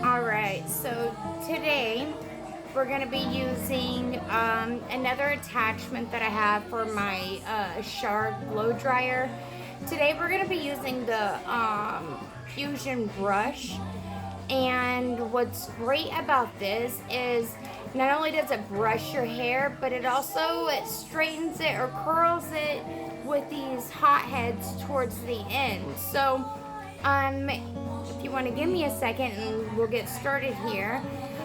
Alright, so today we're going to be using another attachment that I have for my Shark blow dryer. Today we're going to be using the Fusion brush. And what's great about this is not only does it brush your hair, but it straightens it or curls it with these hot heads towards the end. So if you want to give me a second and we'll get started here.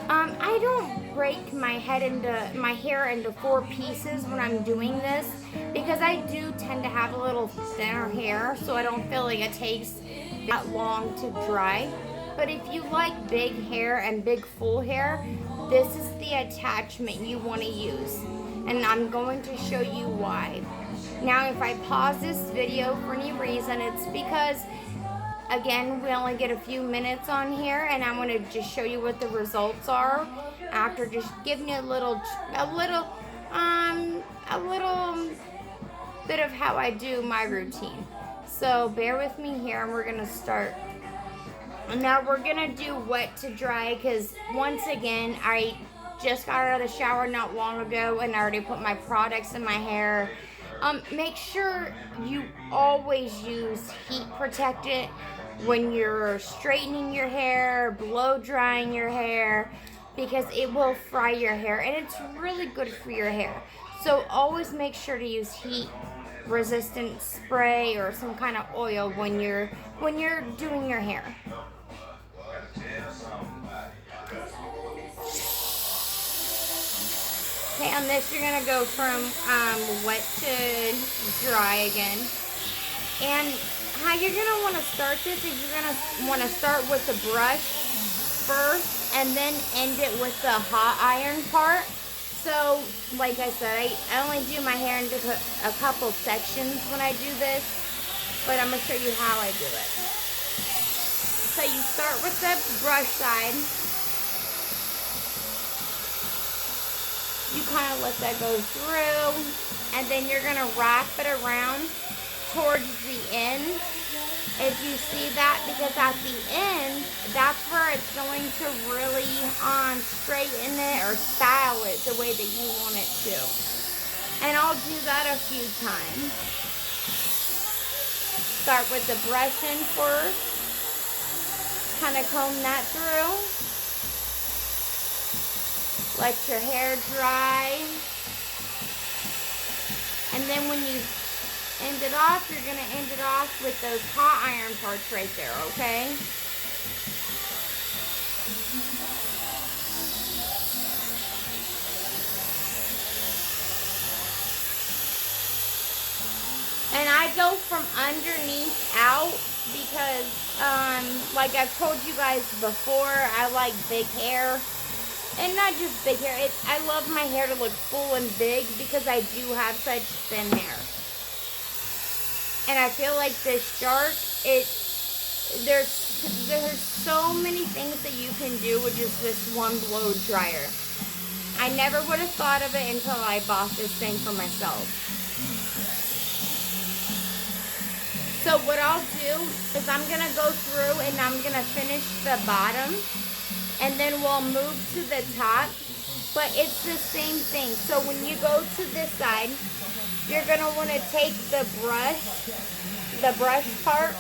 I don't break my hair into 4 pieces when I'm doing this because I do tend to have a little thinner hair, so I don't feel like it takes that long to dry. But if you like big hair and big full hair, this is the attachment you want to use. And I'm going to show you why. Now, if I pause this video for any reason, it's because, again, we only get a few minutes on here, and I'm going to just show you what the results are after just giving you a little bit of how I do my routine. So bear with me here, and we're going to start. Now we're going to do wet to dry because, once again, I just got out of the shower not long ago, and I already put my products in my hair. Make sure you always use heat protectant when you're straightening your hair, blow drying your hair, because it will fry your hair and it's really good for your hair. So always make sure to use heat resistant spray or some kind of oil when you're doing your hair. Okay, on this you're gonna go from wet to dry again. And how you're gonna want to start this is you're gonna want to start with the brush first and then end it with the hot iron part. So, like I said, I only do my hair into a couple sections when I do this, but I'm gonna show you how I do it. So you start with the brush side. You kind of let that go through, and then you're going to wrap it around towards the end. If you see that, because at the end, that's where it's going to really straighten it or style it the way that you want it to. And I'll do that a few times. Start with the brush in first. Kind of comb that through. Let your hair dry. And then when you end it off, you're going to end it off with those hot iron parts right there, okay? And I go from underneath out because, like I've told you guys before, I like big hair. And not just big hair. I love my hair to look full and big because I do have such thin hair. And I feel like this Shark, there's so many things that you can do with just this one blow dryer. I never would have thought of it until I bought this thing for myself. So what I'll do is I'm going to go through and I'm going to finish the bottom. And then we'll move to the top, but it's the same thing. So when you go to this side, you're going to want to take the brush part,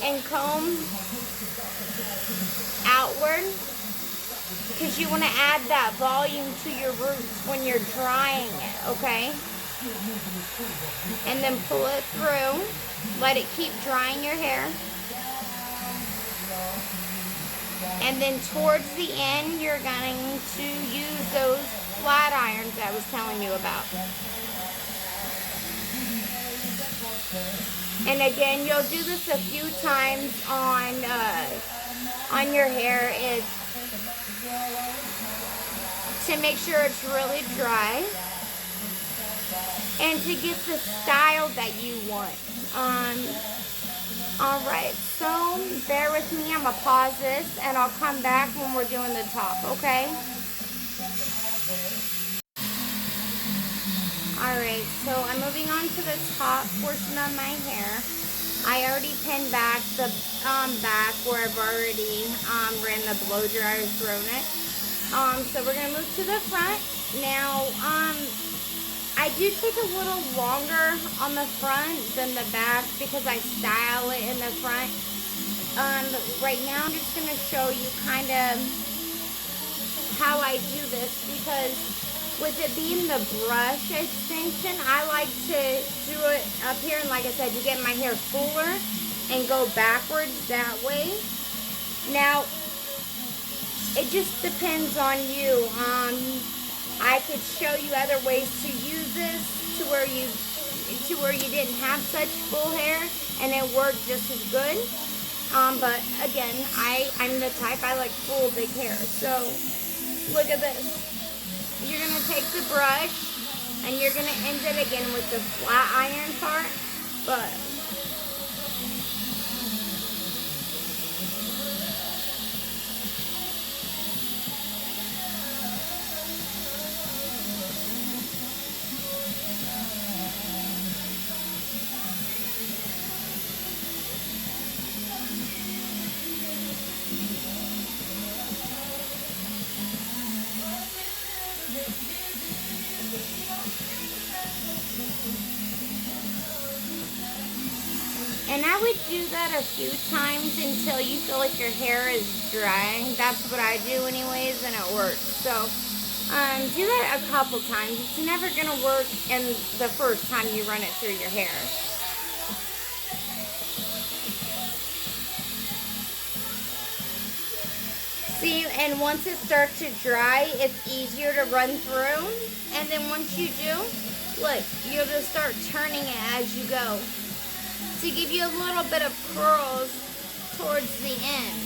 and comb outward, because you want to add that volume to your roots when you're drying it, okay? And then pull it through. Let it keep drying your hair. And then towards the end, you're going to use those flat irons I was telling you about. And again, you'll do this a few times on your hair to make sure it's really dry and to get the style that you want. Alright, so bear with me. I'm going to pause this and I'll come back when we're doing the top, okay? Alright, so I'm moving on to the top portion of my hair. I already pinned back the back where I've already ran the blow dryer through it. So we're gonna move to the front now. I do take a little longer on the front than the back because I style it in the front. Right now I'm just gonna show you kind of how I do this, because with it being the brush extension, I like to do it up here, and like I said, to get my hair fuller and go backwards that way. Now, it just depends on you. I could show you other ways to use this to where you didn't have such full hair and it worked just as good. But again, I'm the type, I like full big hair. So look at this. You're gonna take the brush and you're gonna end it again with the flat iron part, but and I would do that a few times until you feel like your hair is drying. That's what I do anyways, and it works. So do that a couple times. It's never gonna work in the first time you run it through your hair. See, and once it starts to dry, it's easier to run through. And then once you do, look, you'll just start turning it as you go to give you a little bit of curls towards the end.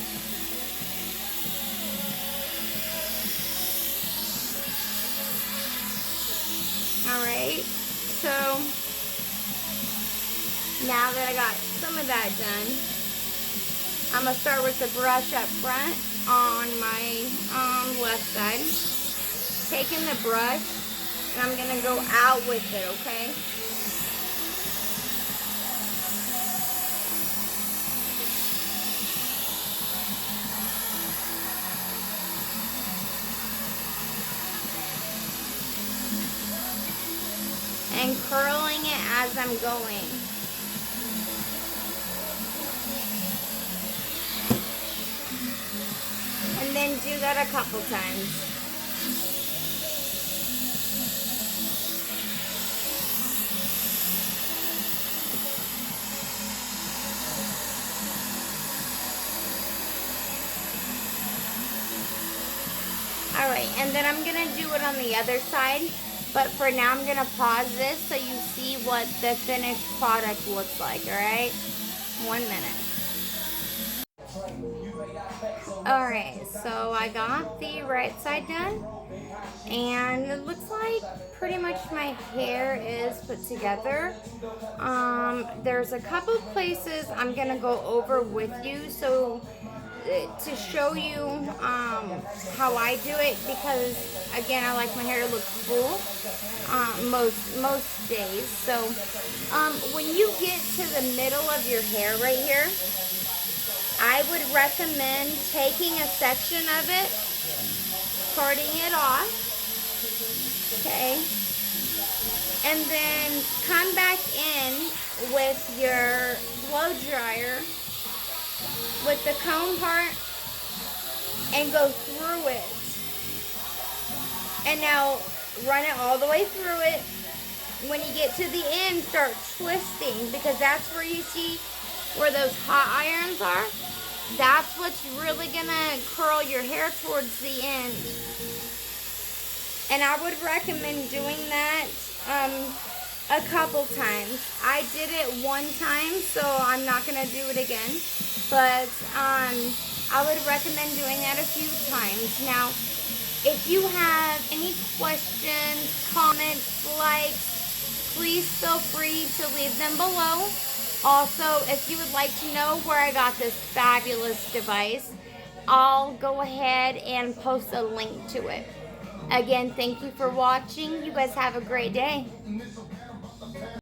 Alright, so now that I got some of that done, I'm going to start with the brush up front on my left side. Taking the brush, and I'm going to go out with it, okay? And curling it as I'm going. And then do that a couple times. Alright, and then I'm going to do it on the other side. But for now, I'm going to pause this so you see what the finished product looks like, alright? 1 minute. Alright, so I got the right side done. And it looks like pretty much my hair is put together. There's a couple places I'm going to go over with you so to show you how I do it, because again, I like my hair to look full most days. So when you get to the middle of your hair right here, I would recommend taking a section of it, parting it off, okay, and then come back in with your blow dryer with the comb part and go through it. And now run it all the way through it. When you get to the end, start twisting, because that's where you see where those hot irons are. That's what's really gonna curl your hair towards the end. And I would recommend doing that a couple times. I did it one time, so I'm not gonna do it again. But I would recommend doing that a few times. Now, if you have any questions, comments, likes, please feel free to leave them below. Also, if you would like to know where I got this fabulous device, I'll go ahead and post a link to it. Again, thank you for watching. You guys have a great day.